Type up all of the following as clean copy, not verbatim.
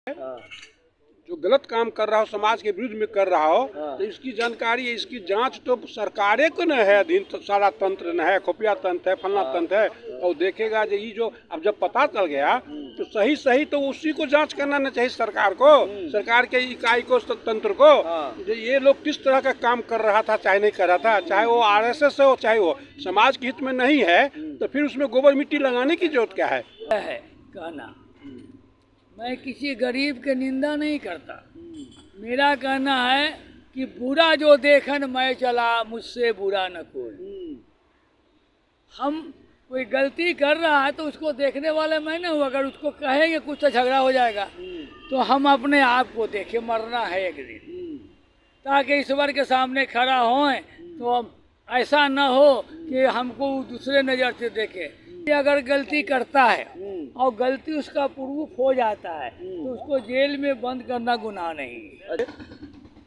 हाँ। जो गलत काम कर रहा हो, समाज के विरुद्ध में कर रहा हो, हाँ। तो इसकी जानकारी, इसकी जांच तो सरकारे को न है, अधीन तो सारा तंत्र न है, खुफिया तंत्र है, फलना तंत्र है। और देखेगा जो ये जो अब जब पता चल गया तो सही सही तो उसी को जांच करना न चाहिए सरकार को, सरकार के इकाई को, तंत्र को। जो ये लोग किस तरह का काम कर रहा था चाहे नहीं कर रहा था, चाहे वो आरएसएस हो चाहे वो समाज के हित में नहीं है, तो फिर उसमें गोबर मिट्टी लगाने की जरूरत क्या है कहना। मैं किसी गरीब की निंदा नहीं करता। मेरा कहना है कि बुरा जो देखन मैं चला, मुझसे बुरा न कोई। हम कोई गलती कर रहा है तो उसको देखने वाले मैं नहीं हूँ। अगर उसको कहेंगे कुछ तो झगड़ा हो जाएगा, तो हम अपने आप को देखें, मरना है एक दिन, ताकि ईश्वर के सामने खड़ा हों तो ऐसा न हो कि हमको दूसरे नज़र से देखे। अगर गलती करता है और गलती उसका प्रूफ हो जाता है तो उसको जेल में बंद करना गुनाह नहीं है।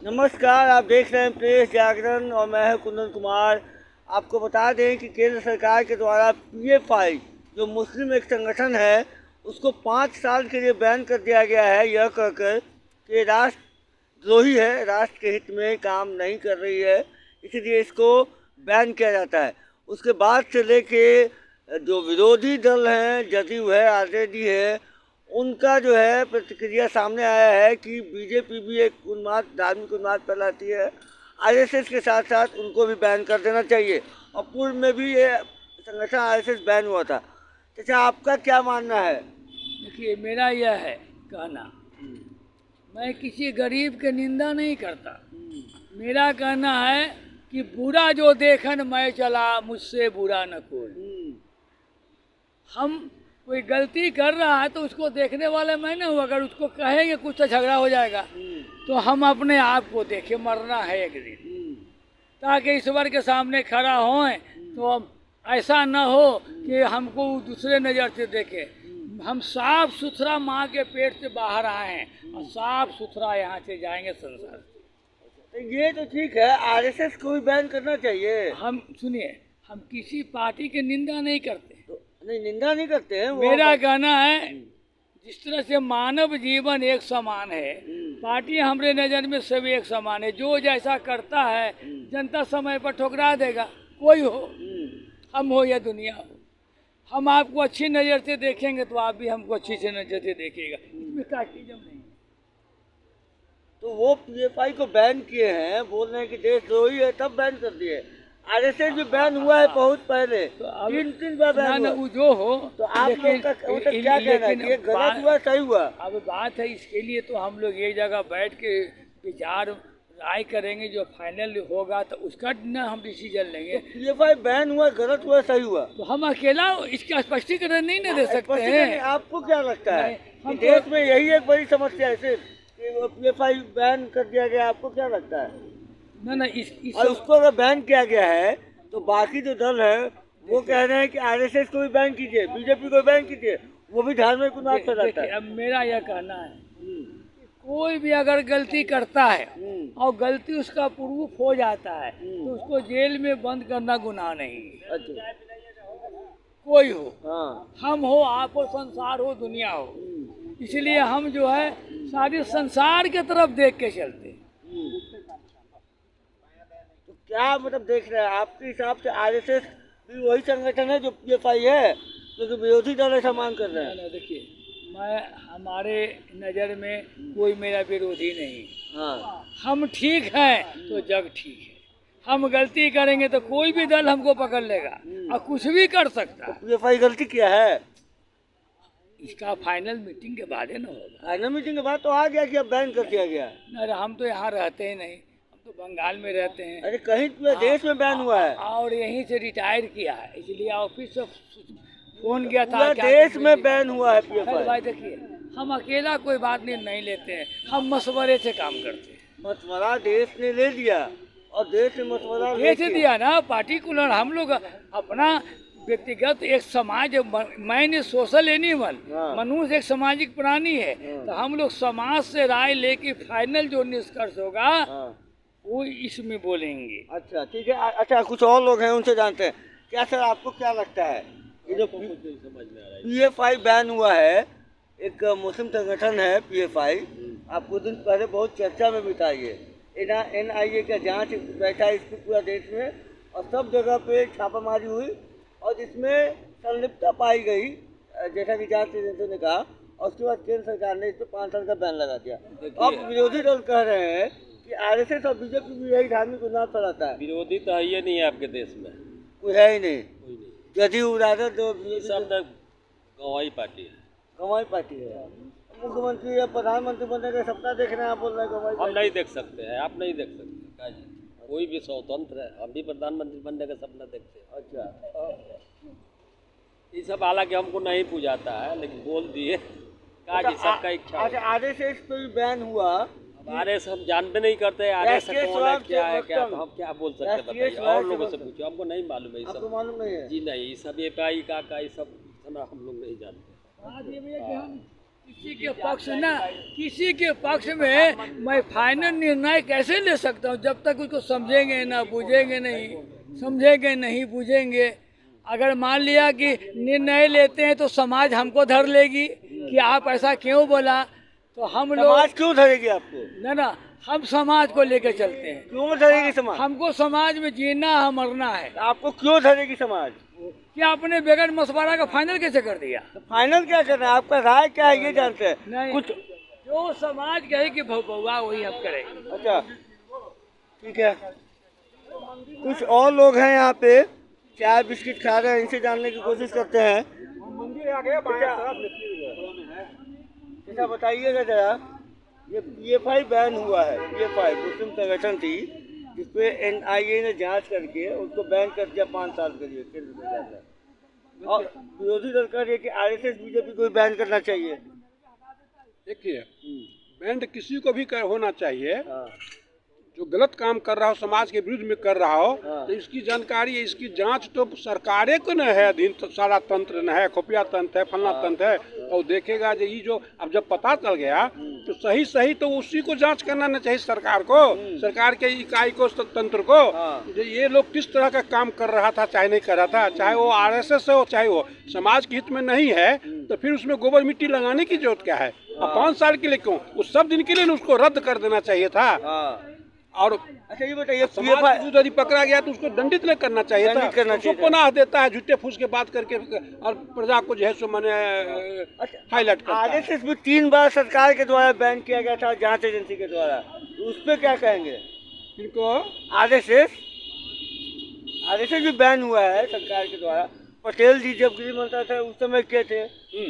नमस्कार, आप देख रहे हैं प्रेस जागरण और मैं हूं कुंदन कुमार। आपको बता दें कि केंद्र सरकार के द्वारा PFI जो मुस्लिम एक संगठन है उसको 5 साल के लिए बैन कर दिया गया है, यह कहकर कि राष्ट्रद्रोही है, राष्ट्र के हित में काम नहीं कर रही है, इसलिए इसको बैन किया जाता है। उसके बाद से लेके जो विरोधी दल हैं, जदयू है, आरजेडी है, उनका जो है प्रतिक्रिया सामने आया है कि बीजेपी भी एक उन्माद, धार्मिक उन्माद फैलाती है। आरएसएस के साथ साथ उनको भी बैन कर देना चाहिए। और पूर्व में भी ये संगठन आरएसएस बैन हुआ था। अच्छा, आपका क्या मानना है? देखिए, मेरा यह है कहना, मैं किसी गरीब की निंदा नहीं करता। मेरा कहना है कि बुरा जो देखन मैं चला, मुझसे बुरा न कोई। हम कोई गलती कर रहा है तो उसको देखने वाले मैं नहीं हूँ। अगर उसको कहेंगे कुछ तो झगड़ा हो जाएगा, तो हम अपने आप को देखें, मरना है एक दिन, ताकि ईश्वर के सामने खड़ा हों तो ऐसा न हो कि हमको दूसरे नज़र से देखे। हम साफ सुथरा माँ के पेट से बाहर आए हैं और साफ सुथरा यहाँ से जाएंगे संसार। तो ये तो ठीक है, आरएसएस को भी बैन करना चाहिए। हम सुनिए, हम किसी पार्टी की निंदा नहीं करते। नहीं, निंदा नहीं करते हैं। मेरा कहना है जिस तरह से मानव जीवन एक समान है, पार्टी हमारे नज़र में सभी एक समान है। जो जैसा करता है जनता समय पर ठुकरा देगा, कोई हो, हम हो या दुनिया हो। हम आपको अच्छी नज़र से देखेंगे तो आप भी हमको अच्छी से नज़र से देखेगा। इसमें कास्टिज्म नहीं। तो वो PFI को बैन किए हैं, बोल रहे हैं कि देशद्रोही है, तब बैन कर दिए। आरएसएस भी बैन हुआ है बहुत पहले, तो 3 बार बैन हुआ। वो जो हो, तो आप लोग का क्या कहना है कि ये गलत हुआ सही हुआ? अब बात है, इसके लिए तो हम लोग एक जगह बैठ के विचार राय करेंगे, जो फाइनल होगा तो उसका ना हम डिसीजन लेंगे। तो PFI बैन हुआ, गलत हुआ सही हुआ? तो हम अकेला इसका स्पष्टीकरण नहीं ना दे सकते हैं। आपको क्या लगता है हम कि देश में यही एक बड़ी समस्या है सिर्फ कि वो PFI बैन कर दिया गया? आपको क्या लगता है? ना और उसको अगर बैन किया गया है तो बाकी जो दल है वो कह रहे हैं कि आरएसएस को भी बैन कीजिए, बीजेपी को बैन कीजिए, वो भी धार्मिक उन्माद फैलाता है। अब मेरा यह कहना है कि कोई भी अगर गलती करता है और गलती उसका प्रूफ हो जाता है तो उसको जेल में बंद करना गुनाह नहीं है। अच्छा, कोई हो, हाँ, हम हो, आप हो, संसार हो, दुनिया हो। इसलिए हम जो है सारे संसार के तरफ देख के चलते हैं। तो क्या मतलब देख रहे हैं आपके हिसाब से आरएसएस भी वही संगठन है जो PFI है, क्योंकि विरोधी दल ऐसा मांग कर रहे हैं? देखिए, मैं, हमारे नज़र में कोई मेरा विरोधी नहीं। हाँ, हम ठीक हैं तो जग ठीक है। हम गलती करेंगे तो कोई भी दल हमको पकड़ लेगा और कुछ भी कर सकता है। PFI गलती किया है? इसका फाइनल मीटिंग के बाद है ना होगा। फाइनल मीटिंग के बाद तो आ गया कि अब बैन कर दिया गया। अरे हम तो यहाँ रहते ही नहीं, हम तो बंगाल में रहते हैं। अरे कहीं पूरे देश में बैन हुआ है और यहीं से रिटायर किया है, इसलिए ऑफिस से फोन गया था। पूरा देश में बैन हुआ है PFI। भाई देखिए, हम अकेला कोई बात नहीं लेते हैं, हम मशवरे से काम करते हैं। मशवरा देश ने ले लिया और देश ने मशवरा दे दिया ना, पार्टिकुलर हम लोग अपना व्यक्तिगत एक समाज, मैंने सोशल एनिमल, मनुष्य एक सामाजिक प्राणी है, तो हम लोग समाज से राय लेके फाइनल जो निष्कर्ष होगा वो इसमें बोलेंगे। अच्छा, ठीक है। अच्छा, कुछ और लोग हैं, उनसे जानते हैं। क्या सर, आपको क्या लगता है ये जो PFI बैन हुआ है एक मुस्लिम संगठन है PFI, आप कुछ दिन पहले बहुत चर्चा में भी था ये। NIA का जांच बैठा है इसकी पूरा देश में और सब जगह पे छापामारी हुई और जिसमें संलिप्तता पाई गई, जैसा कि जांच एजेंसी ने कहा, और उसके बाद केंद्र सरकार ने इस पर 5 साल का बैन लगा दिया। अब विरोधी दल कह रहे हैं कि RSS और BJP भी यही धार्मिक उन्माद फैलाता है। विरोधी तो है ही नहीं है आपके देश में, कोई है ही नहीं। कोई नहीं, जदयू राजद जो सब तक गवाही पार्टी है। गंवाई पार्टी है। मुख्यमंत्री या प्रधानमंत्री बनने का सपना देख रहे हैं, आप बोल रहे हैं गंवाई हम नहीं देख सकते हैं, आप नहीं देख सकते क्या जी? कोई भी स्वतंत्र है, हम भी प्रधानमंत्री बनने का सपना देखते हैं। अच्छा, ये सब हालांकि हमको नहीं पूछाता है, लेकिन बोल दिए क्या जी, सबका इच्छा है। अच्छा, RSS पे भी बैन हुआ। अब RSS हम जानते नहीं करते, RSS कौन है, क्या है, क्या, तो हम क्या बोल सकते हैं बताइए? और लोगों से पूछो, हमको नहीं मालूम है ये आपको सब। मालूम नहीं है? जी नहीं, ये सब FI का ये सब हम लोग नहीं जानते। किसी के पक्ष ना, किसी के पक्ष में मैं फाइनल निर्णय कैसे ले सकता हूँ जब तक उसको समझेंगे ना, बूझेंगे नहीं, समझेंगे नहीं, बूझेंगे। अगर मान लिया कि निर्णय लेते हैं तो समाज हमको धर लेगी कि आप ऐसा क्यों बोला, तो हम लोग समाज क्यों धरेगी आपको? ना हम समाज को लेकर चलते हैं। क्यों धरेगी समाज? हमको समाज में जीना है, मरना है। आपको क्यों धरेगी समाज? क्या आपने बगैर मशवरा का फाइनल कैसे कर दिया? तो फाइनल क्या करना है? आपका राय क्या है ये जानते हैं? नहीं, कुछ जो समाज कहे कि भगवा वही हम करेंगे। अच्छा, ठीक है। कुछ और लोग हैं यहाँ पे, चाय बिस्किट खा रहे हैं, इनसे जानने की कोशिश करते हैं। मंदिर आ गया बाएं तरफ। अच्छा, बताइएगा जरा, ये PFI बैन हुआ है। PFI मुस्लिम संगठन थी जिसपे NIA ने जांच करके उसको बैन कर दिया 5 साल के लिए केंद्र सरकार ने। और विरोधी दल कह रही है कि RSS BJP को बैन करना चाहिए। देखिए, बैंड किसी को भी होना चाहिए। हाँ, जो गलत काम कर रहा हो, समाज के विरुद्ध में कर रहा हो, हाँ। तो इसकी जानकारी, इसकी जांच तो सरकारे को न है, अधीन तो सारा तंत्र न है, खुफिया तंत्र है, फलना तंत्र है। और देखेगा जो ये जो अब जब पता चल गया तो सही तो उसी को जांच करना न चाहिए सरकार को, सरकार के इकाई को, तंत्र को। हाँ। जो ये लोग किस तरह का काम कर रहा था, चाहे नहीं कर रहा था, चाहे वो RSS हो, चाहे वो समाज के हित में नहीं है, तो फिर उसमें गोबर मिट्टी लगाने की जरूरत क्या है? अब 5 साल के लिए क्यों? उस सब दिन के लिए उसको रद्द कर देना चाहिए था। हाँ। और अच्छा, ये बताइए, समाज PFI के विरुद्ध यदि पकड़ा गया तो उसको दंडित नहीं करना चाहिए था। दंडित करना उसको चाहिए था। पनाह देता है, झूठे फूस के बात करके, और प्रजा को जो है सो मैंने हाईलाइट करता है। RSS भी 3 बार सरकार के द्वारा बैन किया गया था, जांच एजेंसी के द्वारा। तो उस पर क्या कहेंगे? इनको RSS भी बैन हुआ है सरकार के द्वारा। पटेल जी जब गृह मंत्री थे उस समय किए थे,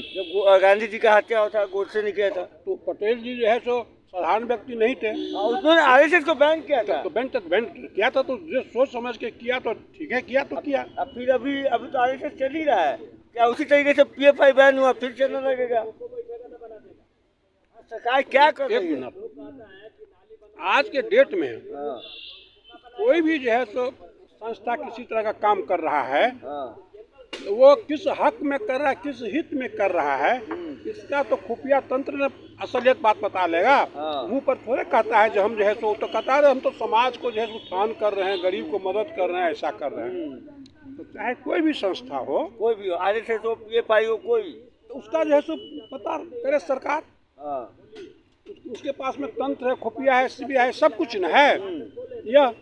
जब गांधी जी का हत्या हुआ था, गोडसे ने किया था। तो पटेल जी जो है सो साधारण व्यक्ति नहीं थे, उसने RSS को बैन किया था। तो बैंड किया था, तो जो सोच समझ के किया तो ठीक है, किया तो किया। अब फिर अभी तो RSS चल ही रहा है, क्या उसी तरीके से PFI बैन हुआ फिर चलने लगेगा? सरकार क्या कर एक रही है? मिनट, आज के डेट में हाँ, कोई भी जो है सो संस्था किसी तरह का काम कर रहा है, हाँ, तो वो किस हक में कर रहा है, किस हित में कर रहा है, इसका तो खुफिया तंत्र ने असलियत बात बता लेगा। हाँ। मुंह पर थोड़े कहता है जो हम जो है सो, तो कहता है हम तो समाज को जो है उत्थान कर रहे हैं, गरीब को मदद कर रहे हैं, ऐसा कर रहे हैं। तो चाहे कोई भी संस्था हो, कोई भी हो, RSS हो, PFI हो, कोई। तो उसका जो है सो पता करे सरकार। हाँ, उसके पास में तंत्र है, खुफिया है, CBI है, सब कुछ न है। यह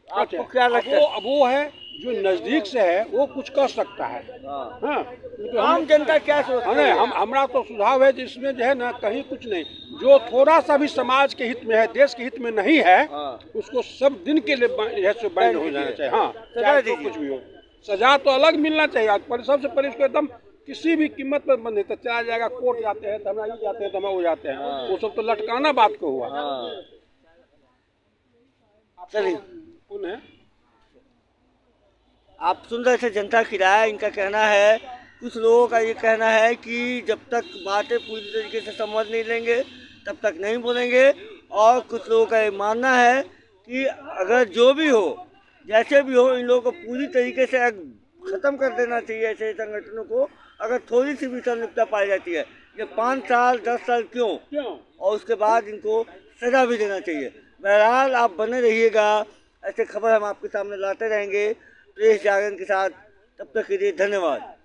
आपको क्या लगता है? अब वो है जो नजदीक से है वो कुछ कर सकता है। हाँ। हाँ, तो आम जनता क्या सोचती है? हमारा तो सुझाव है जिसमें जो है ना, कहीं कुछ नहीं, जो थोड़ा सा भी समाज के हित में है, देश के हित में नहीं है, हाँ। उसको सब दिन के लिए जो है सो बैन हो जाना चाहिए। हाँ, सजा चाहे तो दीजिए। कुछ भी हो, सजा तो अलग मिलना चाहिए। पर सबसे पहले इसको एकदम किसी भी कीमत पर बंद नहीं, तो चला जाएगा, कोर्ट जाते हैं, धरना ये जाते हैं, धमा वो जाते हैं, हाँ। वो सब तो लटकाना बात को हुआ। हाँ, चलिए, उन्हें आप सुन रहे थे जनता की राय। इनका कहना है, कुछ लोगों का ये कहना है कि जब तक बातें पूरी तरीके से समझ नहीं लेंगे तब तक नहीं बोलेंगे, और कुछ लोगों का ये मानना है कि अगर जो भी हो, जैसे भी हो, इन लोगों को पूरी तरीके से ख़त्म कर देना चाहिए ऐसे संगठनों को, अगर थोड़ी सी भी संलिप्तता पाई जाती है। ये 5 साल 10 साल क्यों, और उसके बाद इनको सजा भी देना चाहिए। बहरहाल आप बने रहिएगा, ऐसे खबर हम आपके सामने लाते रहेंगे प्रेस जागरण के साथ। तब तक के लिए धन्यवाद।